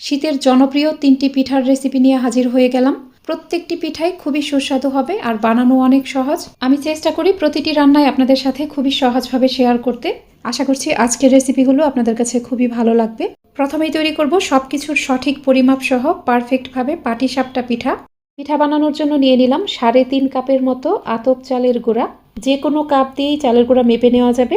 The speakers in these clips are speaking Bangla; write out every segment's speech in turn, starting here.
শীতের জনপ্রিয় 3টি পিঠার রেসিপি নিয়ে হাজির হয়ে গেলাম। প্রত্যেকটি পিঠাই খুবই সুস্বাদু হবে আর বানানো অনেক সহজ। আমি চেষ্টা করি প্রতিটি রান্নায় আপনাদের সাথে খুবই সহজভাবে শেয়ার করতে। আশা করছি আজকের রেসিপিগুলো আপনাদের কাছে খুবই ভালো লাগবে। প্রথমেই তৈরি করব সবকিছুর সঠিক পরিমাপ সহ পারফেক্টভাবে পাটিসাপটা পিঠা। পিঠা বানানোর জন্য নিয়ে নিলাম 3.5 কাপের মতো আতপ চালের গুঁড়া। যে কোনো কাপ দিয়েই চালের গুঁড়া মেপে নেওয়া যাবে।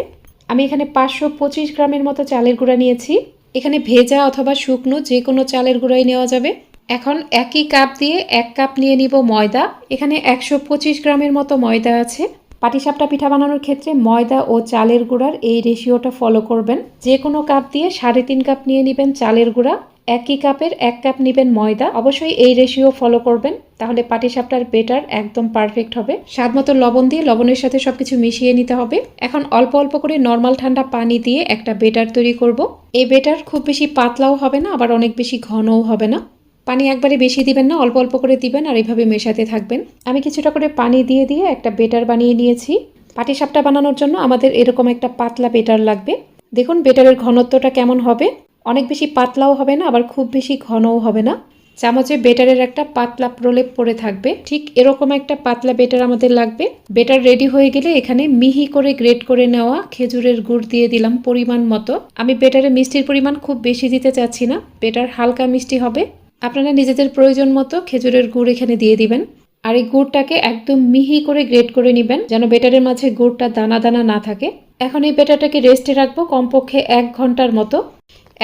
আমি এখানে 525 গ্রামের মতো চালের গুঁড়া নিয়েছি। এখানে ভেজা অথবা শুকনো যে কোনো চালের গুঁড়াই নেওয়া যাবে। এখন একই কাপ দিয়ে 1 কাপ নিয়ে নিব ময়দা। এখানে 125 গ্রামের মতো ময়দা আছে। পাটিসাপটা পিঠা বানানোর ক্ষেত্রে ময়দা ও চালের গুঁড়ার এই রেশিওটা ফলো করবেন। যে কোনো কাপ দিয়ে 3.5 কাপ নিয়ে নেবেন চালের গুঁড়া, একই কাপের 1 কাপ নেবেন ময়দা। অবশ্যই এই রেশিও ফলো করবেন, তাহলে পাটিসাপটার বেটার একদম পারফেক্ট হবে। স্বাদমতো লবণ দিয়ে লবণের সাথে সবকিছু মিশিয়ে নিতে হবে। এখন অল্প অল্প করে নর্মাল ঠান্ডা পানি দিয়ে একটা বেটার তৈরি করব। এই বেটার খুব বেশি পাতলাও হবে না, আবার অনেক বেশি ঘনও হবে না। পানি একবারে বেশি দিবেন না, অল্প অল্প করে দিবেন আর এইভাবে মেশাতে থাকবেন। আমি কিছুটা করে পানি দিয়ে দিয়ে একটা বেটার বানিয়ে নিয়েছি। পাটিসাপটা বানানোর জন্য আমাদের এরকম একটা পাতলা বেটার লাগবে। দেখুন বেটারের ঘনত্বটা কেমন হবে। অনেক বেশি পাতলাও হবে না, আবার খুব বেশি ঘনও হবে না। চামচে বেটারের একটা পাতলা প্রলেপ পড়ে থাকবে, ঠিক এরকম একটা পাতলা বেটার আমাদের লাগবে। বেটার রেডি হয়ে গেলে এখানে মিহি করে গ্রেট করে নেওয়া খেজুরের গুড় দিয়ে দিলাম পরিমাণ মতো। আমি বেটারে মিষ্টির পরিমাণ খুব বেশি দিতে চাচ্ছি না, বেটার হালকা মিষ্টি হবে। আপনারা নিজেদের প্রয়োজন মতো খেজুরের গুড় এখানে দিয়ে দিবেন। আর এই গুড়টাকে একদম মিহি করে গ্রেট করে নেবেন, যেন বেটারের মাঝে গুড়টা দানা দানা না থাকে। এখন এই বেটারটাকে রেস্টে রাখবো কমপক্ষে 1 ঘন্টার মতো।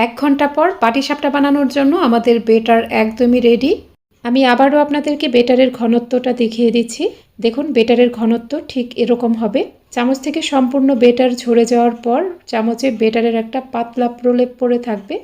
1 ঘন্টা পর পাটিসাপটা বানানোর জন্য আমাদের বেটার একদমই রেডি। আমি আবারও আপনাদেরকে বেটারের ঘনত্বটা দেখিয়ে দিচ্ছি। দেখুন বেটারের ঘনত্ব ঠিক এরকম হবে। চামচ থেকে সম্পূর্ণ বেটার ঝরে যাওয়ার পর চামচে বেটারের একটা পাতলা প্রলেপ পড়ে থাকবে।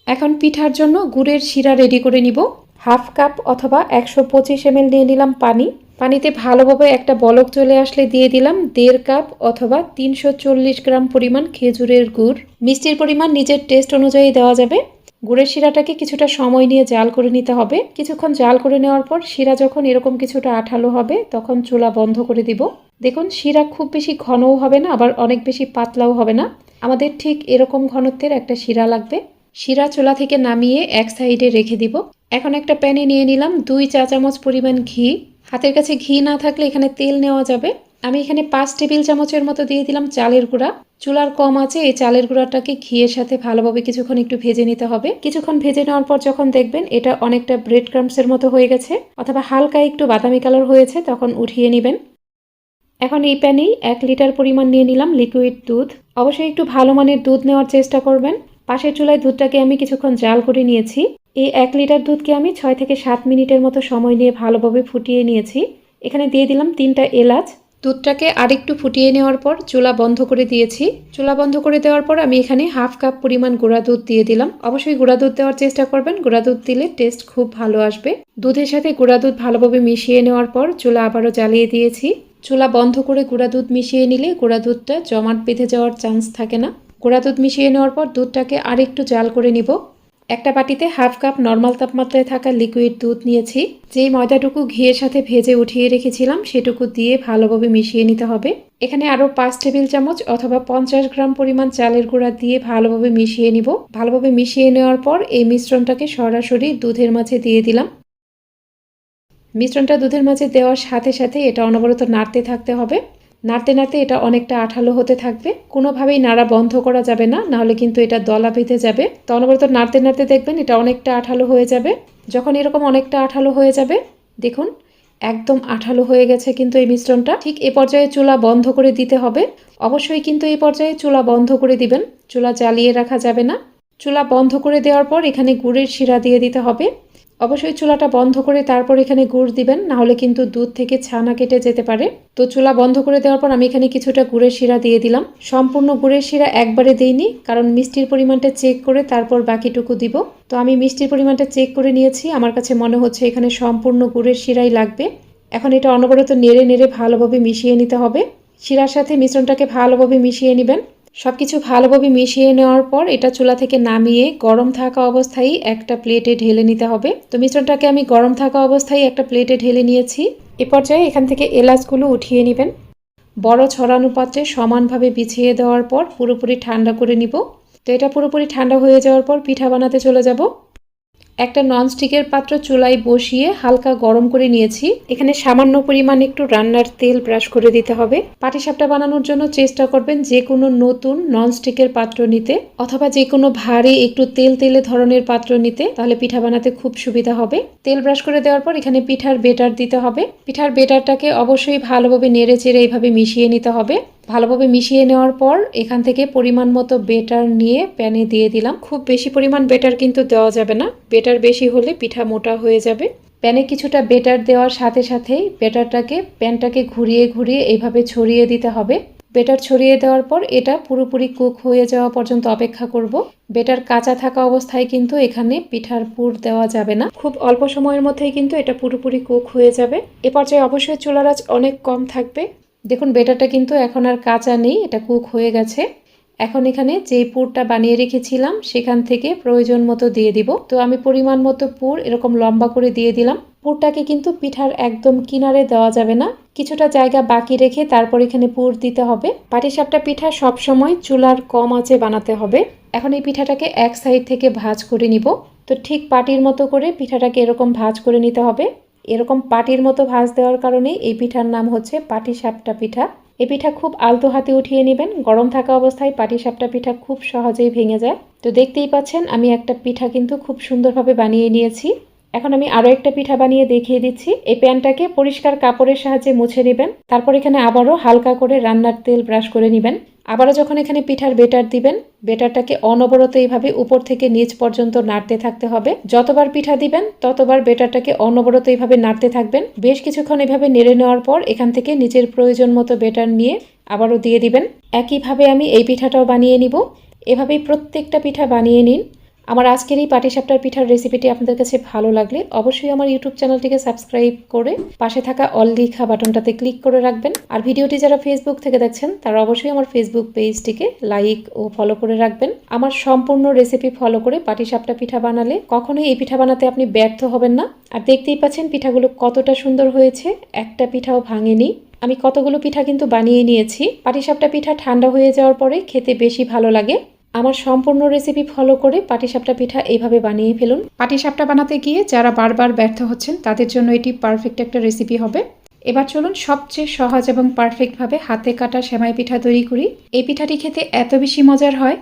এখন পিঠার জন্য গুড়ের শিরা রেডি করে নিব। 1/2 কাপ অথবা 125 ml নিয়ে নিলাম পানি। পানিতে ভালোভাবে একটা বলক চলে আসলে দিয়ে দিলাম 1.5 কাপ অথবা 340 গ্রাম পরিমাণ খেজুরের গুড়। মিষ্টির পরিমাণ নিজের টেস্ট অনুযায়ী দেওয়া যাবে। গুড়ের শিরাটাকে কিছুটা সময় নিয়ে জাল করে নিতে হবে। কিছুক্ষণ জাল করে নেওয়ার পর শিরা যখন এরকম কিছুটা আঠালো হবে তখন চুলা বন্ধ করে দিব। দেখুন শিরা খুব বেশি ঘনও হবে না, আবার অনেক বেশি পাতলাও হবে না। আমাদের ঠিক এরকম ঘনত্বের একটা শিরা লাগবে। শিরা চুলা থেকে নামিয়ে এক সাইডে রেখে দিব। এখন একটা প্যানে নিয়ে নিলাম 2 চা চামচ পরিমাণ ঘি। হাতের কাছে ঘি না থাকলে এখানে তেল নেওয়া যাবে। আমি এখানে 5 টেবিল চামচের মতো দিয়ে দিলাম চালের গুঁড়া। চুলার কম আছে এই চালের গুঁড়াটাকে ঘিয়ের সাথে ভালোভাবে কিছুক্ষণ একটু ভেজে নিতে হবে। কিছুক্ষণ ভেজে নেওয়ার পর যখন দেখবেন এটা অনেকটা ব্রেড ক্রাম্বসের মতো হয়ে গেছে অথবা হালকা একটু বাদামি কালার হয়েছে, তখন উঠিয়ে নেবেন। এখন এই প্যানেই 1 লিটার পরিমাণ নিয়ে নিলাম লিকুইড দুধ। অবশ্যই একটু ভালো মানের দুধ নেওয়ার চেষ্টা করবেন। পাশের চুলায় দুধটাকে আমি কিছুক্ষণ জাল করে নিয়েছি। এই 1 লিটার দুধকে আমি 6 থেকে 7 মিনিটের মতো সময় নিয়ে ভালোভাবে ফুটিয়ে নিয়েছি। এখানে দিয়ে দিলাম 3টা এলাচ। দুধটাকে আরেকটু ফুটিয়ে নেওয়ার পর চুলা বন্ধ করে দিয়েছি। চুলা বন্ধ করে দেওয়ার পর আমি এখানে 1/2 কাপ পরিমাণ গুঁড়া দুধ দিয়ে দিলাম। অবশ্যই গুঁড়া দুধ দেওয়ার চেষ্টা করবেন, গুঁড়া দুধ দিলে টেস্ট খুব ভালো আসবে। দুধের সাথে গুঁড়া দুধ ভালোভাবে মিশিয়ে নেওয়ার পর চুলা আবারও জ্বালিয়ে দিয়েছি। চুলা বন্ধ করে গুঁড়া দুধ মিশিয়ে নিলে গুঁড়া দুধটা জমাট বেঁধে যাওয়ার চান্স থাকে না। গুঁড়া দুধ মিশিয়ে নেওয়ার পর দুধটাকে আরেকটু জাল করে নিব। একটা বাটিতে 1/2 কাপ নর্মাল তাপমাত্রায় থাকা লিকুইড দুধ নিয়েছি। যেই ময়দাটুকু ঘিয়ের সাথে ভেজে উঠিয়ে রেখেছিলাম সেটুকু দিয়ে ভালোভাবে মিশিয়ে নিতে হবে। এখানে আরও 5 টেবিল চামচ অথবা 50 গ্রাম পরিমাণ চালের গুঁড়া দিয়ে ভালোভাবে মিশিয়ে নিব। ভালোভাবে মিশিয়ে নেওয়ার পর এই মিশ্রণটাকে সরাসরি দুধের মাঝে দিয়ে দিলাম। মিশ্রণটা দুধের মাঝে দেওয়ার সাথে সাথে এটা অনবরত নাড়তে থাকতে হবে। নাড়তে নাড়তে এটা অনেকটা আঠালো হতে থাকবে। কোনোভাবেই নাড়া বন্ধ করা যাবে না, নাহলে কিন্তু এটা দলা বেঁধে যাবে। তো অনবরত নাড়তে নাড়তে দেখবেন এটা অনেকটা আঠালো হয়ে যাবে। যখন এরকম অনেকটা আঠালো হয়ে যাবে, দেখুন একদম আঠালো হয়ে গেছে কিন্তু এই মিশ্রণটা। ঠিক এ পর্যায়ে চুলা বন্ধ করে দিতে হবে। অবশ্যই কিন্তু এই পর্যায়ে চুলা বন্ধ করে দিবেন, চুলা জ্বালিয়ে রাখা যাবে না। চুলা বন্ধ করে দেওয়ার পর এখানে গুড়ের শিরা দিয়ে দিতে হবে। অবশ্যই চুলাটা বন্ধ করে তারপর এখানে গুড় দিবেন, নাহলে কিন্তু দুধ থেকে ছানা কেটে যেতে পারে। তো চুলা বন্ধ করে দেওয়ার পর আমি এখানে কিছুটা গুড়ের শিরা দিয়ে দিলাম। সম্পূর্ণ গুড়ের শিরা একবারে দেইনি, কারণ মিষ্টির পরিমাণটা চেক করে তারপর বাকিটুকু দিব। তো আমি মিষ্টির পরিমাণটা চেক করে নিয়েছি, আমার কাছে মনে হচ্ছে এখানে সম্পূর্ণ গুড়ের শিরাই লাগবে। এখন এটা অনবরত নেড়ে নেড়ে ভালোভাবে মিশিয়ে নিতে হবে। শিরার সাথে মিশ্রণটাকে ভালোভাবে মিশিয়ে নেবেন। সবকিছু ভালোভাবে মিশিয়ে নেওয়ার পর এটা চুলা থেকে নামিয়ে গরম থাকা অবস্থায় একটা প্লেটে ঢেলে নিতে হবে। তো মিশ্রণটাকে আমি গরম থাকা অবস্থায় একটা প্লেটে ঢেলে নিয়েছি। এ পর্যায়ে এখান থেকে এলাচগুলো উঠিয়ে নেবেন। বড় ছড়ানো পাত্রে সমানভাবে বিছিয়ে দেওয়ার পর পুরোপুরি ঠান্ডা করে নিব। তো এটা পুরোপুরি ঠান্ডা হয়ে যাওয়ার পর পিঠা বানাতে চলে যাব। একটা ননস্টিকের পাত্র চুলায় বসিয়ে হালকা গরম করে নিয়েছি। এখানে সামান্য পরিমাণ একটু রান্নার তেল ব্রাশ করে দিতে হবে। পাটিসাপটা বানানোর জন্য চেষ্টা করবেন যে কোনো নতুন ননস্টিকের পাত্র নিতে, অথবা যে কোনো ভারী একটু তেল তেলে ধরনের পাত্র নিতে, তাহলে পিঠা বানাতে খুব সুবিধা হবে। তেল ব্রাশ করে দেওয়ার পর এখানে পিঠার বেটার দিতে হবে। পিঠার বেটারটাকে অবশ্যই ভালোভাবে নেড়ে চেড়ে এইভাবে মিশিয়ে নিতে হবে। ভালোভাবে মিশিয়ে নেওয়ার পর এখান থেকে পরিমাণ মতো বেটার নিয়ে প্যানে দিয়ে দিলাম। খুব বেশি পরিমাণ বেটার কিন্তু দেওয়া যাবে না, বেটার বেশি হলে পিঠা মোটা হয়ে যাবে। প্যানে কিছুটা বেটার দেওয়ার সাথে সাথেই বেটারটাকে প্যানটাকে ঘুরিয়ে ঘুরিয়ে এইভাবে ছড়িয়ে দিতে হবে। বেটার ছড়িয়ে দেওয়ার পর এটা পুরোপুরি কুক হয়ে যাওয়া পর্যন্ত অপেক্ষা করব। বেটার কাঁচা থাকা অবস্থায় কিন্তু এখানে পিঠার পুর দেওয়া যাবে না। খুব অল্প সময়ের মধ্যেই কিন্তু এটা পুরোপুরি কুক হয়ে যাবে। এ পর্যায়ে অবশ্যই চুলার আঁচ অনেক কম থাকবে। দেখুন বেটারটা কিন্তু এখন আর কাঁচা নেই, এটা কুক হয়ে গেছে। এখন এখানে যেই পুরটা বানিয়ে রেখেছিলাম সেখান থেকে প্রয়োজন মতো দিয়ে দিব। তো আমি পরিমাণ মতো পুর এরকম লম্বা করে দিয়ে দিলাম। পুরটাকে কিন্তু পিঠার একদম কিনারে দেওয়া যাবে না, কিছুটা জায়গা বাকি রেখে তারপর এখানে পুর দিতে হবে। পাটিসাপটা পিঠা সবসময় চুলার কম আঁচে বানাতে হবে। এখন এই পিঠাটাকে এক সাইড থেকে ভাঁজ করে নিব। তো ঠিক পাটির মতো করে পিঠাটাকে এরকম ভাঁজ করে নিতে হবে। এরকম পাটির মতো ভাঁজ দেওয়ার কারণে এই পিঠার নাম হচ্ছে পাটিসাপটা পিঠা। এই পিঠা খুব আলতো হাতে উঠিয়ে নেবেন। গরম থাকা অবস্থায় পাটিসাপটা পিঠা খুব সহজেই ভেঙে যায়। তো দেখতেই পাচ্ছেন আমি একটা পিঠা কিন্তু খুব সুন্দরভাবে বানিয়ে নিয়েছি। এখন আমি আরও একটা পিঠা বানিয়ে দেখিয়ে দিচ্ছি। এই প্যানটাকে পরিষ্কার কাপড়ের সাহায্যে মুছে নেবেন। তারপর এখানে আবারও হালকা করে রান্নার তেল ব্রাশ করে নেবেন। আবারও যখন এখানে পিঠার বেটার দিবেন, বেটারটাকে অনবরত এইভাবে উপর থেকে নিচ পর্যন্ত নাড়তে থাকতে হবে। যতবার পিঠা দিবেন ততবার বেটারটাকে অনবরত এইভাবে নাড়তে থাকবেন। বেশ কিছুক্ষণ এভাবে নেড়ে নেওয়ার পর এখান থেকে নিজের প্রয়োজন মতো বেটার নিয়ে আবারও দিয়ে দিবেন। একইভাবে আমি এই পিঠাটাও বানিয়ে নিব। এভাবেই প্রত্যেকটা পিঠা বানিয়ে নিন। আমার আজকের এই পাটিসাপটার পিঠার রেসিপিটি আপনাদের কাছে ভালো লাগলে অবশ্যই আমার ইউটিউব চ্যানেলটিকে সাবস্ক্রাইব করে পাশে থাকা অল লেখা বাটনটাতে ক্লিক করে রাখবেন। আর ভিডিওটি যারা ফেসবুক থেকে দেখছেন তারা অবশ্যই আমার ফেসবুক পেজটিকে লাইক ও ফলো করে রাখবেন। আমার সম্পূর্ণ রেসিপি ফলো করে পাটিসাপটা পিঠা বানালে কখনোই এই পিঠা বানাতে আপনি ব্যর্থ হবেন না। আর দেখতেই পাচ্ছেন পিঠাগুলো কতটা সুন্দর হয়েছে, একটা পিঠাও ভাঙেনি। আমি কতগুলো পিঠা কিন্তু বানিয়ে নিয়েছি। পাটিসাপটা পিঠা ঠান্ডা হয়ে যাওয়ার পরে খেতে বেশি ভালো লাগে। আমার সম্পূর্ণ রেসিপি ফলো করে পাটিসাপটা পিঠা এইভাবে বানিয়ে ফেলুন। পাটিসাপটা বানাতে গিয়ে যারা বারবার ব্যর্থ হচ্ছেন তাদের জন্য এটি পারফেক্ট একটা রেসিপি হবে। এবার চলুন সবচেয়ে সহজ এবং পারফেক্টভাবে হাতে কাটা সেমাই পিঠা তৈরি করি। এই পিঠাটি খেতে এত বেশি মজার হয়।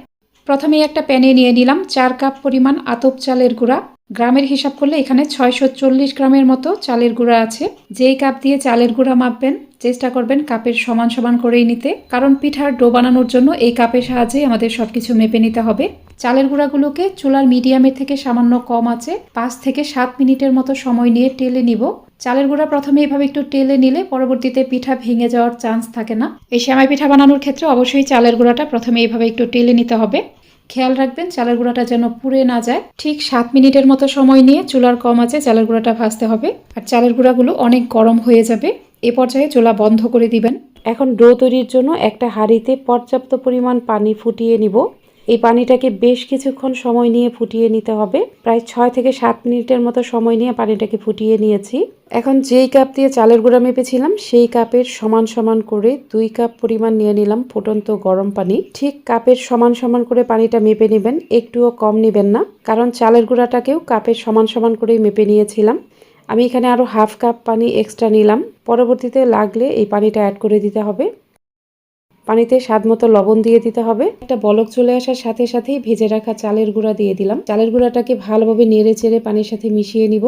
প্রথমেই একটা প্যানে নিয়ে নিলাম 4 কাপ পরিমাণ আতপ চালের গুঁড়া। গ্রামের হিসাব করলে এখানে 640 গ্রামের মতো চালের গুঁড়া আছে। যেই কাপ দিয়ে চালের গুঁড়া মাপবেন চেষ্টা করবেন কাপের সমান সমান করেই নিতে, কারণ পিঠার ডো বানানোর জন্য এই কাপের সাহায্যে আমাদের সবকিছু মেপে নিতে হবে। চালের গুঁড়াগুলোকে চুলার মিডিয়ামের থেকে সামান্য কম আছে 5 থেকে 7 মিনিটের মতো সময় নিয়ে টেলে নিব। চালের গুঁড়া প্রথমে এভাবে একটু টেলে নিলে পরবর্তীতে পিঠা ভেঙে যাওয়ার চান্স থাকে না। এই সেমাই পিঠা বানানোর ক্ষেত্রে অবশ্যই চালের গুঁড়াটা প্রথমে এইভাবে একটু টেলে নিতে হবে। খেয়াল রাখবেন চালের গুঁড়াটা যেন পুড়ে না যায়। ঠিক 7 মিনিটের মতো সময় নিয়ে চুলার কম আছে চালের গুঁড়াটা ভাজতে হবে। আর চালের গুঁড়াগুলো অনেক গরম হয়ে যাবে। এ পর্যায়ে চুলা বন্ধ করে দিবেন। এখন ডো তৈরির জন্য একটা হাঁড়িতে পর্যাপ্ত পরিমাণ পানি ফুটিয়ে নিব। এই পানিটাকে বেশ কিছুক্ষণ সময় নিয়ে ফুটিয়ে নিতে হবে। প্রায় 6 থেকে 7 মিনিটের মতো সময় নিয়ে পানিটাকে ফুটিয়ে নিয়েছি। এখন যেই কাপ দিয়ে চালের গুঁড়া মেপেছিলাম সেই কাপের সমান সমান করে 2 কাপ পরিমাণ নিয়ে নিলাম ফুটন্ত গরম পানি। ঠিক কাপের সমান সমান করে পানিটা মেপে নেবেন, একটুও কম নেবেন না, কারণ চালের গুঁড়াটাকেও কাপের সমান সমান করেই মেপে নিয়েছিলাম। আমি এখানে আরও হাফ কাপ পানি এক্সট্রা নিলাম। পরবর্তীতে লাগলে এই পানিটা অ্যাড করে দিতে হবে। পানিতে স্বাদ মতো লবণ দিয়ে দিতে হবে। একটা বলক চলে আসার সাথে সাথেই ভেজে রাখা চালের গুঁড়া দিয়ে দিলাম। চালের গুঁড়াটাকে ভালোভাবে নেড়ে চেড়ে পানির সাথে মিশিয়ে নিব।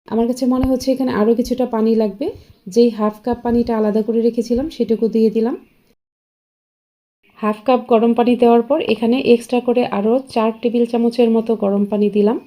আমার কাছে মনে হচ্ছে এখানে আরও কিছুটা পানি লাগবে। যেই হাফ কাপ পানিটা আলাদা করে রেখেছিলাম সেটুকু দিয়ে দিলাম। হাফ কাপ গরম পানি দেওয়ার পর এখানে এক্সট্রা করে আরও 4 টেবিল চামচের মতো গরম পানি দিলাম।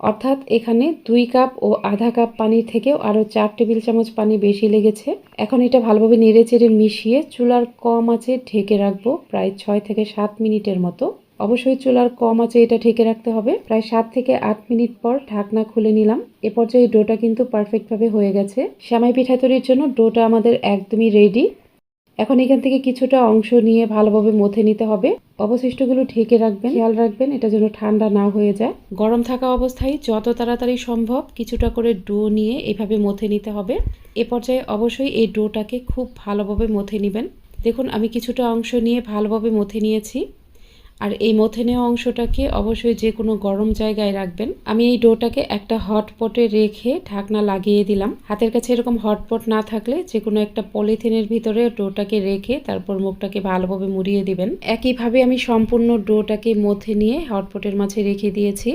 অর্থাৎ এখানে 2 কাপ ও আধা কাপ পানির থেকেও আরও 4 টেবিল চামচ পানি বেশি লেগেছে। এখন এটা ভালোভাবে নেড়ে চেড়ে মিশিয়ে চুলার কম আঁচে ঢেকে রাখবো প্রায় 6 থেকে 7 মিনিটের মতো। অবশ্যই চুলার কম আঁচে এটা ঢেকে রাখতে হবে। প্রায় 7 থেকে 8 মিনিট পর ঢাকনা খুলে নিলাম। এ পর্যায়ে ডোটা কিন্তু পারফেক্টভাবে হয়ে গেছে। সেমাই পিঠা তৈরির জন্য ডোটা আমাদের একদমই রেডি। এখন এখান থেকে কিছুটা অংশ নিয়ে ভালোভাবে মথে নিতে হবে। অবশিষ্টগুলো ঢেকে রাখবেন, খেয়াল রাখবেন এটা যেন ঠান্ডা না হয়ে যায়। গরম থাকা অবস্থায় যত তাড়াতাড়ি সম্ভব কিছুটা করে ডো নিয়ে এভাবে মথে নিতে হবে। এ পর্যায়ে অবশ্যই এই ডোটাকে খুব ভালোভাবে মথে নেবেন। দেখুন আমি কিছুটা অংশ নিয়ে ভালোভাবে মথে নিয়েছি। আর এই মথে নেওয়া অংশটাকে অবশ্যই যে কোনো গরম জায়গায় রাখবেন। আমি এই ডোটাকে একটা হটপটে রেখে ঢাকনা লাগিয়ে দিলাম। হাতের কাছে এরকম হটপট না থাকলে যে কোনো একটা পলিথিনের ভিতরে ডোটাকে রেখে তারপর মুখটাকে ভালোভাবে মুড়িয়ে দিবেন। একইভাবে আমি সম্পূর্ণ ডোটাকে মথে নিয়ে হটপটের মাঝে রেখে দিয়েছি।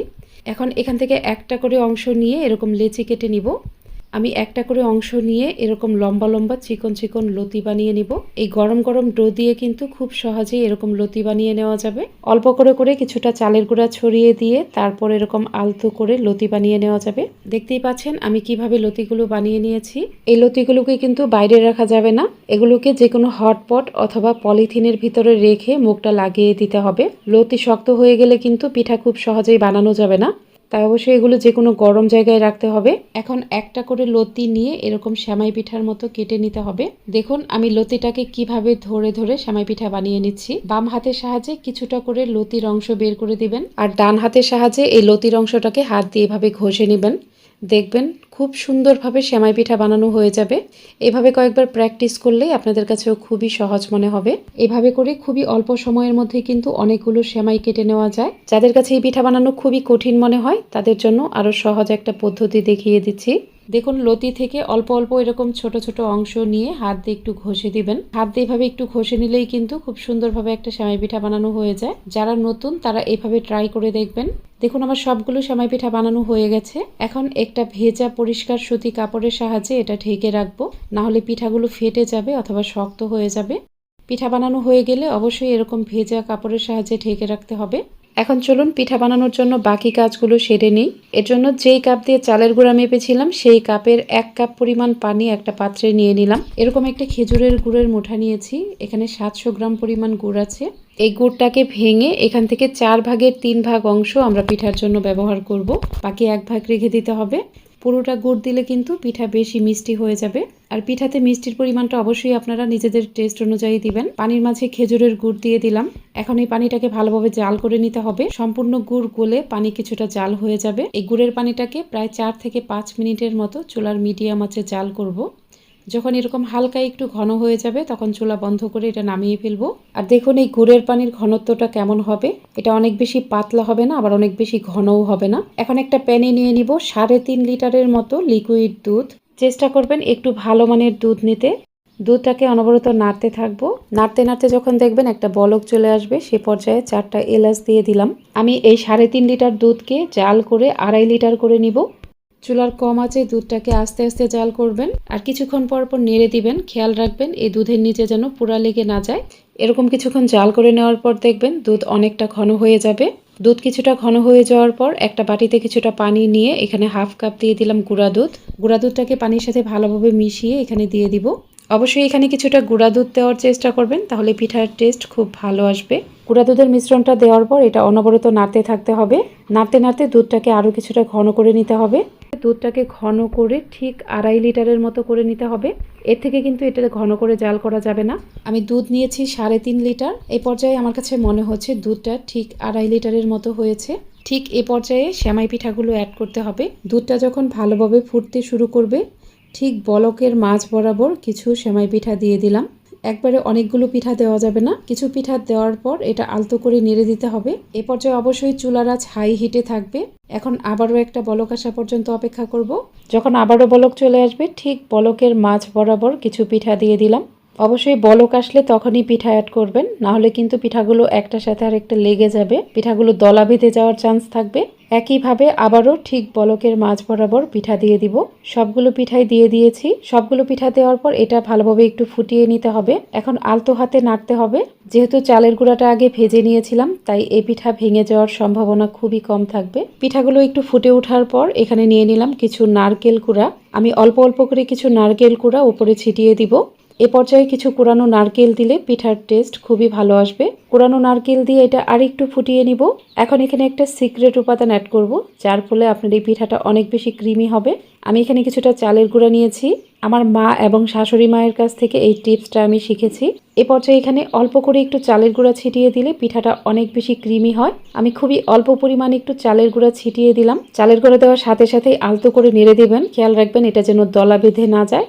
এখন এখান থেকে একটা করে অংশ নিয়ে এরকম লেচি কেটে নিব। আমি একটা করে অংশ নিয়ে এরকম লম্বা লম্বা চিকন চিকন লতি বানিয়ে নিব। এই গরম গরম ডো দিয়ে কিন্তু খুব সহজেই এরকম লতি বানিয়ে নেওয়া যাবে। অল্প করে করে কিছুটা চালের গুঁড়া ছড়িয়ে দিয়ে তারপর এরকম আলতো করে লতি বানিয়ে নেওয়া যাবে। দেখতেই পাচ্ছেন আমি কিভাবে লতিগুলো বানিয়ে নিয়েছি। এই লতিগুলোকে কিন্তু বাইরে রাখা যাবে না, এগুলোকে যে কোনো হটপট অথবা পলিথিনের ভিতরে রেখে মুখটা লাগিয়ে দিতে হবে। লতি শক্ত হয়ে গেলে কিন্তু পিঠা খুব সহজেই বানানো যাবে না, তাই অবশ্যই এগুলো যে কোনো গরম জায়গায় রাখতে হবে। এখন একটা করে লতি নিয়ে এরকম সেমাই পিঠার মতো কেটে নিতে হবে। দেখুন আমি লতিটাকে কিভাবে ধরে ধরে সেমাই পিঠা বানিয়ে নিচ্ছি। বাম হাতের সাহায্যে কিছুটা করে লতির অংশ বের করে দিবেন আর ডান হাতের সাহায্যে এই লতির অংশটাকে হাত দিয়ে এভাবে ঘষে নেবেন। দেখবেন খুব সুন্দরভাবে সেমাই পিঠা বানানো হয়ে যাবে। এভাবে কয়েকবার প্র্যাকটিস করলেই আপনাদের কাছেও খুবই সহজ মনে হবে। এভাবে করে খুবই অল্প সময়ের মধ্যে কিন্তু অনেকগুলো সেমাই কেটে নেওয়া যায়। যাদের কাছে এই পিঠা বানানো খুবই কঠিন মনে হয় তাদের জন্য আরও সহজ একটা পদ্ধতি দেখিয়ে দিচ্ছি। দেখুন লতি থেকে অল্প অল্প এরকম ছোট ছোট অংশ নিয়ে হাত দিয়ে একটু ঘষে দিবেন। হাত দিয়ে এভাবে একটু ঘষে নিলেই কিন্তু খুব সুন্দরভাবে একটা সেমাই পিঠা বানানো হয়ে যায়। যারা নতুন তারা এভাবে ট্রাই করে দেখবেন। দেখুন আমার সবগুলো সেমাই পিঠা বানানো হয়ে গেছে। এখন একটা ভেজা পরিষ্কার সুতি কাপড়ের সাহায্যে এটা ঢেকে রাখবো, না হলে পিঠাগুলো ফেটে যাবে অথবা শক্ত হয়ে যাবে। পিঠা বানানো হয়ে গেলে অবশ্যই এরকম ভেজা কাপড়ের সাহায্যে ঢেকে রাখতে হবে। এখন চলুন পিঠা বানানোর জন্য বাকি কাজগুলো সেরে নিই। এর জন্য যেই কাপ দিয়ে চালের গুঁড়া মেপেছিলাম সেই কাপের 1 কাপ পরিমাণ পানি একটা পাত্রে নিয়ে নিলাম। এরকম একটা খেজুরের গুড়ের মুঠা নিয়েছি, এখানে 700 গ্রাম পরিমাণ গুড় আছে। এই গুড়টাকে ভেঙে এখান থেকে 4 ভাগের 3 ভাগ অংশ আমরা পিঠার জন্য ব্যবহার করব, বাকি 1 ভাগ রেখে দিতে হবে। পুরোটা গুড় দিলে কিন্তু পিঠা বেশি মিষ্টি হয়ে যাবে। আর পিঠাতে মিষ্টির পরিমাণটা অবশ্যই আপনারা নিজেদের টেস্ট অনুযায়ী দিবেন। পানির মাঝে খেজুরের গুড় দিয়ে দিলাম। এখন এই পানিটাকে ভালোভাবে জাল করে নিতে হবে। সম্পূর্ণ গুড় গলে পানি কিছুটা জাল হয়ে যাবে। এই গুড়ের পানিটাকে প্রায় 4 থেকে 5 মিনিটের মতো চুলার মিডিয়াম আঁচে জাল করব। যখন এরকম হালকা একটু ঘন হয়ে যাবে তখন চুলা বন্ধ করে এটা নামিয়ে ফেলবো। আর দেখুন এই গুড়ের পানির ঘনত্বটা কেমন হবে। এটা অনেক বেশি পাতলা হবে না, আবার অনেক বেশি ঘনও হবে না। এখন একটা প্যানে নিয়ে নিব 3.5 লিটারের মতো লিকুইড দুধ। চেষ্টা করবেন একটু ভালো মানের দুধ নিতে। দুধটাকে অনবরত নাড়তে থাকবো। নাড়তে নাড়তে যখন দেখবেন একটা বলক চলে আসবে সে পর্যায়ে 4টা এলাচ দিয়ে দিলাম। আমি এই 3.5 লিটার দুধকে জাল করে 2.5 লিটার করে নিব। চুলার কম আঁচে দুধটাকে আস্তে আস্তে জাল করবেন আর কিছুক্ষণ পর পর নেড়ে দিবেন। খেয়াল রাখবেন এই দুধের নিচে যেন পুরা লেগে না যায়। এরকম কিছুক্ষণ জাল করে নেওয়ার পর দেখবেন দুধ অনেকটা ঘন হয়ে যাবে। দুধ কিছুটা ঘন হয়ে যাওয়ার পর একটা বাটিতে কিছুটা পানি নিয়ে এখানে 1/2 কাপ দিয়ে দিলাম গুঁড়া দুধ। গুঁড়া দুধটাকে পানির সাথে ভালোভাবে মিশিয়ে এখানে দিয়ে দিব। অবশ্যই এখানে কিছুটা গুঁড়া দুধ দেওয়ার চেষ্টা করবেন, তাহলে পিঠার টেস্ট খুব ভালো আসবে। গুঁড়া দুধের মিশ্রণটা দেওয়ার পর এটা অনবরত নাড়তে থাকতে হবে। নাড়তে নাড়তে দুধটাকে আরও কিছুটা ঘন করে নিতে হবে। দুধটাকে ঘন করে ঠিক 2.5 লিটারের মতো করে নিতে হবে। এর থেকে কিন্তু এটা ঘন করে জাল করা যাবে না। আমি দুধ নিয়েছি 3.5 লিটার। এই পর্যায়ে আমার কাছে মনে হচ্ছে দুধটা ঠিক 2.5 লিটারের মতো হয়েছে। ঠিক এ পর্যায়ে সেমাই পিঠাগুলো অ্যাড করতে হবে। দুধটা যখন ভালোভাবে ফুটতে শুরু করবে ঠিক বলকের মাঝ বরাবর কিছু সেমাই পিঠা দিয়ে দিলাম। একবারে অনেকগুলো পিঠা দেওয়া যাবে না, কিছু পিঠা দেওয়ার পর এটা আলতো করে নেড়ে দিতে হবে। এ পর্যায়ে অবশ্যই চুলার আঁচ হাই হিটে থাকবে। এখন আবারও একটা বলক আসা পর্যন্ত অপেক্ষা করব। যখন আবারও বলক চলে আসবে ঠিক বলকের মাঝ বরাবর কিছু পিঠা দিয়ে দিলাম। অবশ্যই বলক আসলে তখনই পিঠা অ্যাড করবেন, না হলে কিন্তু পিঠাগুলো একটার সাথে আরেকটা লেগে যাবে, পিঠাগুলো দলা বেঁধে যাওয়ার চান্স থাকবে। একইভাবে আবারও ঠিক বলকের মাঝ বরাবর পিঠা দিয়ে দিব। সবগুলো পিঠাই দিয়ে দিয়েছি। সবগুলো পিঠা দেওয়ার পর এটা ভালোভাবে একটু ফুটিয়ে নিতে হবে। এখন আলতো হাতে নাড়তে হবে। যেহেতু চালের গুঁড়াটা আগে ভেজে নিয়েছিলাম তাই এই পিঠা ভেঙে যাওয়ার সম্ভাবনা খুবই কম থাকবে। পিঠাগুলো একটু ফুটে ওঠার পর এখানে নিয়ে নিলাম কিছু নারকেল কুড়া। আমি অল্প অল্প করে কিছু নারকেল কুড়া উপরে ছিটিয়ে দিব। এ পর্যায়ে কিছু কোরানো নারকেল দিলে পিঠার টেস্ট খুবই ভালো আসবে। কোরানো নারকেল দিয়ে এটা আরেকটু ফুটিয়ে নিব। এখন এখানে একটা সিক্রেট উপাদান অ্যাড করব, যার ফলে আপনার এই পিঠাটা অনেক বেশি ক্রিমি হবে। আমি এখানে কিছুটা চালের গুঁড়া নিয়েছি। আমার মা এবং শাশুড়ি মায়ের কাছ থেকে এই টিপসটা আমি শিখেছি। এ পর্যায়ে এখানে অল্প করে একটু চালের গুঁড়া ছিটিয়ে দিলে পিঠাটা অনেক বেশি ক্রিমি হয়। আমি খুবই অল্প পরিমাণে একটু চালের গুঁড়া ছিটিয়ে দিলাম। চালের গুঁড়া দেওয়ার সাথে সাথেই আলতো করে নেড়ে দেবেন। খেয়াল রাখবেন এটা যেন দলা বেঁধে না যায়।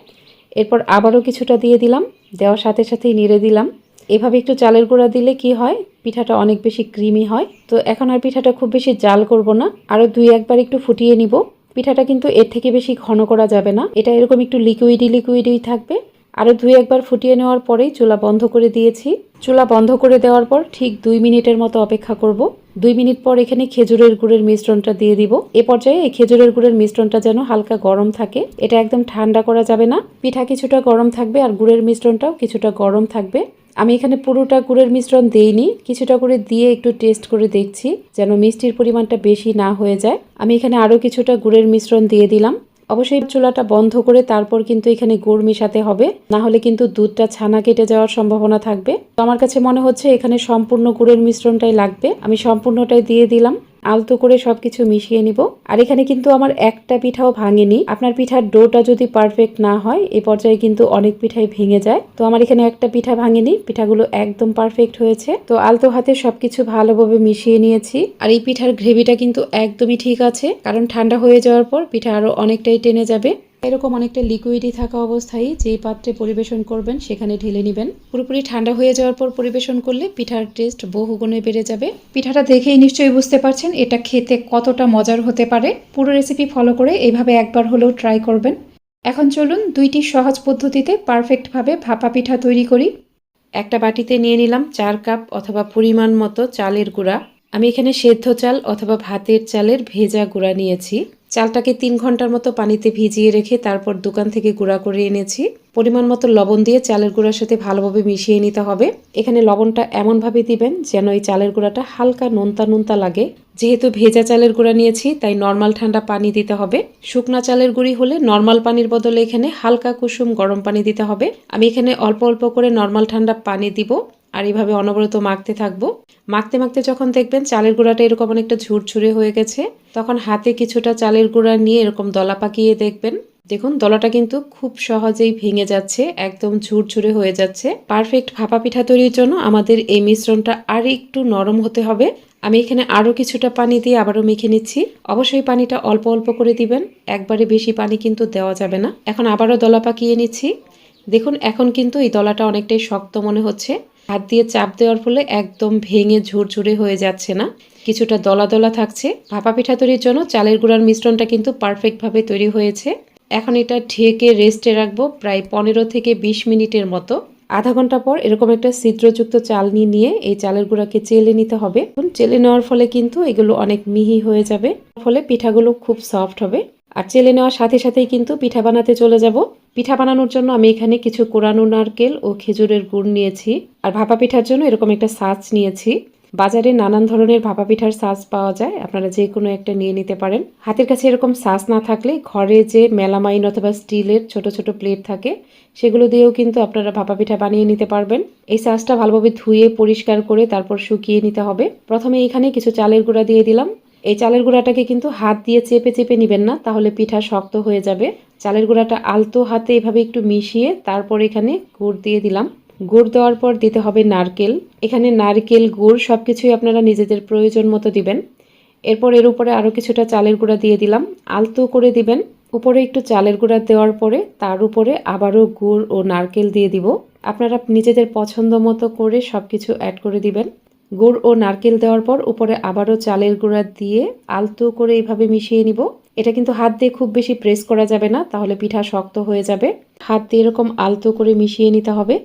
এরপর আবারও কিছুটা দিয়ে দিলাম, দেওয়ার সাথে সাথেই নেড়ে দিলাম। এভাবে একটু চালের গুঁড়া দিলে কি হয়, পিঠাটা অনেক বেশি ক্রিমি হয়। তো এখন আর পিঠাটা খুব বেশি জাল করব না, আরও 2-1 বার একটু ফুটিয়ে নিব। পিঠাটা কিন্তু এর থেকে বেশি ঘন করা যাবে না, এটা এরকম একটু লিকুইডই থাকবে। আরও 2-1 বার ফুটিয়ে নেওয়ার পরেই চুলা বন্ধ করে দিয়েছি। চুলা বন্ধ করে দেওয়ার পর ঠিক 2 মিনিটের মতো অপেক্ষা করব। 2 মিনিট পর এখানে খেজুরের গুড়ের মিশ্রণটা দিয়ে দিব। এ পর্যায়ে এই খেজুরের গুড়ের মিশ্রণটা যেন হালকা গরম থাকে, এটা একদম ঠান্ডা করা যাবে না। পিঠা কিছুটা গরম থাকবে আর গুড়ের মিশ্রণটাও কিছুটা গরম থাকবে। আমি এখানে পুরোটা গুড়ের মিশ্রণ দেইনি, কিছুটা করে দিয়ে একটু টেস্ট করে দেখছি যেন মিষ্টির পরিমাণটা বেশি না হয়ে যায়। আমি এখানে আরও কিছুটা গুড়ের মিশ্রণ দিয়ে দিলাম। অবশ্যই চুলাটা বন্ধ করে তারপর কিন্তু এখানে গুড় মিশাতে হবে, না হলে কিন্তু দুধটা ছানা কেটে যাওয়ার সম্ভাবনা থাকবে। তো আমার কাছে মনে হচ্ছে এখানে সম্পূর্ণ গুড়ের মিশ্রণটাই লাগবে, আমি সম্পূর্ণটাই দিয়ে দিলাম। আলতো করে সবকিছু মিশিয়ে নিব। আর এখানে কিন্তু আমার একটা পিঠাও ভাঙেনি। আপনার পিঠার ডোটা যদি পারফেক্ট না হয় এই পর্যায়ে কিন্তু অনেক পিঠাই ভেঙে যায়। তো আমার এখানে একটা পিঠা ভাঙেনি, পিঠাগুলো একদম পারফেক্ট হয়েছে। তো আলতো হাতে সবকিছু ভালোভাবে মিশিয়ে নিয়েছি। আর এই পিঠার গ্রেভিটা কিন্তু একদমই ঠিক আছে, কারণ ঠান্ডা হয়ে যাওয়ার পর পিঠা আরো অনেকটাই টেনে যাবে। এরকম অনেকটা লিকুইডই থাকা অবস্থায় যেই পাত্রে পরিবেশন করবেন সেখানে ঢেলে নেবেন। পুরোপুরি ঠান্ডা হয়ে যাওয়ার পর পরিবেশন করলে পিঠার টেস্ট বহুগুণে বেড়ে যাবে। পিঠাটা দেখেই নিশ্চয়ই বুঝতে পারছেন এটা খেতে কতটা মজার হতে পারে। পুরো রেসিপি ফলো করে এইভাবে একবার হলেও ট্রাই করবেন। এখন চলুন দুইটি সহজ পদ্ধতিতে পারফেক্টভাবে ভাপা পিঠা তৈরি করি। একটা বাটিতে নিয়ে নিলাম 4 কাপ অথবা পরিমাণ মতো চালের গুঁড়া। আমি এখানে সেদ্ধ চাল অথবা ভাতের চালের ভেজা গুঁড়া নিয়েছি। চালটাকে 3 ঘন্টার মতো পানিতে ভিজিয়ে রেখে তারপর দোকান থেকে গুঁড়া করে এনেছি। পরিমাণ মতো লবণ দিয়ে চালের গুঁড়ার সাথে ভালোভাবে মিশিয়ে নিতে হবে। এখানে লবণটা এমনভাবে দিবেন যেন এই চালের গুঁড়াটা হালকা নোনতা লাগে। যেহেতু ভেজা চালের গুঁড়া নিয়েছি তাই নর্মাল ঠান্ডা পানি দিতে হবে। শুকনা চালের গুঁড়ি হলে নর্মাল পানির বদলে এখানে হালকা কুসুম গরম পানি দিতে হবে। আমি এখানে অল্প অল্প করে নর্মাল ঠান্ডা পানি দিব আর এইভাবে অনবরত মাখতে থাকবো। মাখতে মাখতে যখন দেখবেন চালের গুঁড়াটা এরকম অনেকটা ঝুরঝুরে হয়ে গেছে, তখন হাতে কিছুটা চালের গুঁড়া নিয়ে এরকম দলা পাকিয়ে দেখবেন। দেখুন দলাটা কিন্তু খুব সহজেই ভেঙে যাচ্ছে, একদম ঝুরঝুরে হয়ে যাচ্ছে। পারফেক্ট ভাপা পিঠা তৈরির জন্য আমাদের এই মিশ্রণটা আর একটু নরম হতে হবে। আমি এখানে আরও কিছুটা পানি দিয়ে আবারও মেখে নিচ্ছি। অবশ্যই পানিটা অল্প অল্প করে দিবেন, একবারে বেশি পানি কিন্তু দেওয়া যাবে না। এখন আবারও দলা পাকিয়ে নিচ্ছি। দেখুন এখন কিন্তু এই দলাটা অনেকটাই শক্ত মনে হচ্ছে। হাত দিয়ে চাপ দেওয়ার ফলে একদম ভেঙে ঝুরঝুরে হয়ে যাচ্ছে না, কিছুটা দলা দলা থাকছে। ভাপা পিঠা তৈরির জন্য চালের গুঁড়ার মিশ্রণটা কিন্তু পারফেক্টভাবে তৈরি হয়েছে। এখন এটা ঢেকে রেস্টে রাখবো প্রায় 15 থেকে 20 মিনিটের মতো। আধা ঘন্টা পর এরকম একটা ছিদ্রযুক্ত চালনি নিয়ে এই চালের গুঁড়াকে চেলে নিতে হবে। চেলে নেওয়ার ফলে কিন্তু এগুলো অনেক মিহি হয়ে যাবে, ফলে পিঠাগুলো খুব সফট হবে। আর চেলে নেওয়ার সাথে সাথেই কিন্তু পিঠা বানাতে চলে যাব। পিঠা বানানোর জন্য আমি এখানে কিছু কোরানো নারকেল ও খেজুরের গুড় নিয়েছি। আর ভাপা পিঠার জন্য এরকম একটা ছাঁচ নিয়েছি। বাজারে নানান ধরনের ভাপা পিঠার ছাঁচ পাওয়া যায়, আপনারা যে কোনো একটা নিয়ে নিতে পারেন। হাতের কাছে এরকম ছাঁচ না থাকলে ঘরে যে মেলামাইন অথবা স্টিলের ছোট ছোট প্লেট থাকে সেগুলো দিয়েও কিন্তু আপনারা ভাপা পিঠা বানিয়ে নিতে পারবেন। এই ছাঁচটা ভালোভাবে ধুয়ে পরিষ্কার করে তারপর শুকিয়ে নিতে হবে। প্রথমে এখানে কিছু চালের গুঁড়া দিয়ে দিলাম। এই চালের গুঁড়াটাকে কিন্তু হাত দিয়ে চেপে চেপে নেবেন না, তাহলে পিঠা শক্ত হয়ে যাবে। চালের গুঁড়াটা আলতো হাতে এভাবে একটু মিশিয়ে তারপর এখানে গুড় দিয়ে দিলাম। গুড় দেওয়ার পর দিতে হবে নারকেল। এখানে নারকেল গুড় সবকিছুই আপনারা নিজেদের প্রয়োজন মতো দিবেন। এরপর এর উপরে আরও কিছুটা চালের গুঁড়া দিয়ে দিলাম, আলতো করে দিবেন। উপরে একটু চালের গুঁড়া দেওয়ার পরে তার উপরে আবারও গুড় ও নারকেল দিয়ে দিব। আপনারা নিজেদের পছন্দ মতো করে সবকিছু অ্যাড করে দিবেন। গুড় ও নারকেল দেওয়ার পর উপরে আবারও চালের গুঁড়া দিয়ে আলতো করে এইভাবে মিশিয়ে নিব। এটা কিন্তু হাত দিয়ে খুব বেশি প্রেস করা যাবে না, তাহলে পিঠা শক্ত হয়ে যাবে। হাত দিয়ে এরকম আলতো করে মিশিয়ে নিতে হবে।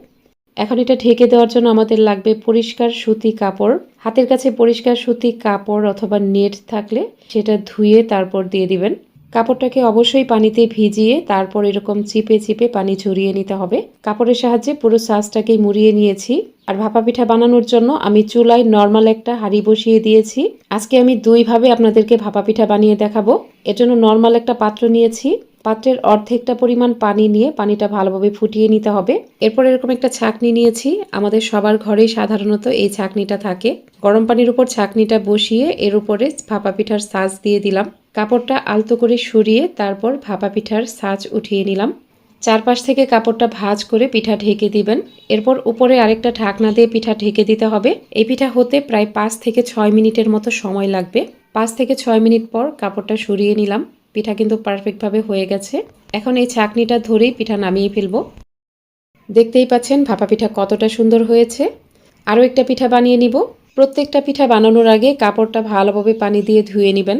এখন এটা ঢেকে দেওয়ার জন্য আমাদের লাগবে পরিষ্কার সুতি কাপড়। হাতের কাছে পরিষ্কার সুতি কাপড় অথবা নেট থাকলে সেটা ধুয়ে তারপর দিয়ে দিবেন। কাপড়টাকে অবশ্যই পানিতে ভিজিয়ে তারপর এরকম চিপে চিপে পানি ঝরিয়ে নিতে হবে। কাপড়ের সাহায্যে পুরো ছাঁচটাকেই মুড়িয়ে নিয়েছি। আর ভাপা পিঠা বানানোর জন্য আমি চুলায় নর্মাল একটা হাঁড়ি বসিয়ে দিয়েছি। আজকে আমি দুইভাবে আপনাদেরকে ভাপা পিঠা বানিয়ে দেখাবো। এর জন্য নর্মাল একটা পাত্র নিয়েছি। পাত্রের অর্ধেকটা পরিমাণ পানি নিয়ে পানিটা ভালোভাবে ফুটিয়ে নিতে হবে। এরপর এরকম একটা ছাঁকনি নিয়েছি। আমাদের সবার ঘরেই সাধারণত এই ছাঁকনিটা থাকে। গরম পানির উপর ছাঁকনিটা বসিয়ে এর উপরে ভাপা পিঠার ছাঁচ দিয়ে দিলাম। কাপড়টা আলতো করে সরিয়ে তারপর ভাপা পিঠার ছাঁচ উঠিয়ে নিলাম। চারপাশ থেকে কাপড়টা ভাঁজ করে পিঠা ঢেকে দিবেন। এরপর উপরে আরেকটা ঢাকনা দিয়ে পিঠা ঢেকে দিতে হবে। এই পিঠা হতে প্রায় 5 থেকে 6 মিনিটের মতো সময় লাগবে। 5 থেকে 6 মিনিট পর কাপড়টা সরিয়ে নিলাম। পিঠা কিন্তু পারফেক্টভাবে হয়ে গেছে। এখন এই ছাঁকনিটা ধরেই পিঠা নামিয়ে ফেলব। দেখতেই পাচ্ছেন ভাপা পিঠা কতটা সুন্দর হয়েছে। আরও একটা পিঠা বানিয়ে নিব। প্রত্যেকটা পিঠা বানানোর আগে কাপড়টা ভালোভাবে পানি দিয়ে ধুয়ে নেবেন।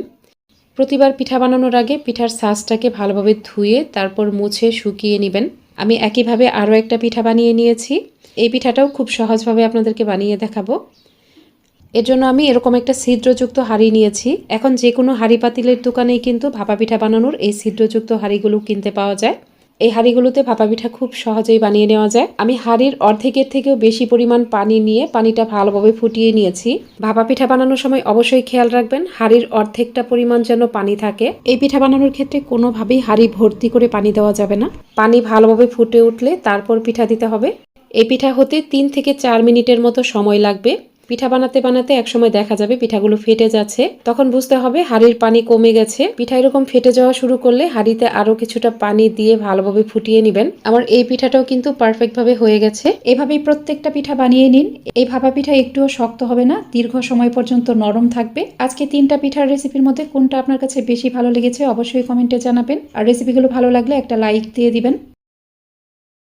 প্রতিবার পিঠা বানানোর আগে পিঠার ছাঁচটাকে ভালোভাবে ধুয়ে তারপর মুছে শুকিয়ে নেবেন। আমি একইভাবে আরও একটা পিঠা বানিয়ে নিয়েছি। এই পিঠাটাও খুব সহজভাবে আপনাদেরকে বানিয়ে দেখাবো। এর জন্য আমি এরকম একটা ছিদ্রযুক্ত হাঁড়ি নিয়েছি। এখন যে কোনো হাঁড়ি পাতিলের দোকানেই কিন্তু ভাপা পিঠা বানানোর এই ছিদ্রযুক্ত হাঁড়িগুলো কিনতে পাওয়া যায়। এই হাঁড়িগুলোতে ভাপা পিঠা খুব সহজেই বানিয়ে নেওয়া যায়। আমি হাঁড়ির অর্ধেকের থেকেও বেশি পরিমাণ পানি নিয়ে পানিটা ভালোভাবে ফুটিয়ে নিয়েছি। ভাপা পিঠা বানানোর সময় অবশ্যই খেয়াল রাখবেন হাঁড়ির অর্ধেকটা পরিমাণ যেন পানি থাকে। এই পিঠা বানানোর ক্ষেত্রে কোনোভাবেই হাঁড়ি ভর্তি করে পানি দেওয়া যাবে না। পানি ভালোভাবে ফুটে উঠলে তারপর পিঠা দিতে হবে। এই পিঠা হতে 3 থেকে 4 মিনিটের মতো সময় লাগবে। পিঠা বানাতে বানাতে একসময় দেখা যাবে পিঠাগুলো ফেটে যাচ্ছে, তখন বুঝতে হবে হাঁড়ির পানি কমে গেছে। পিঠা এরকম ফেটে যাওয়া শুরু করলে হাঁড়িতে আরো কিছুটা পানি দিয়ে ভালোভাবে ফুটিয়ে নেবেন। আমার এই পিঠাটাও কিন্তু পারফেক্ট ভাবে হয়ে গেছে। এভাবেই প্রত্যেকটা পিঠা বানিয়ে নিন। এই ভাপা পিঠা একটুও শক্ত হবে না, দীর্ঘ সময় পর্যন্ত নরম থাকবে। আজকে 3টা পিঠার রেসিপির মধ্যে কোনটা আপনার কাছে বেশি ভালো লেগেছে অবশ্যই কমেন্টে জানাবেন। আর রেসিপিগুলো ভালো লাগলে একটা লাইক দিয়ে দিবেন।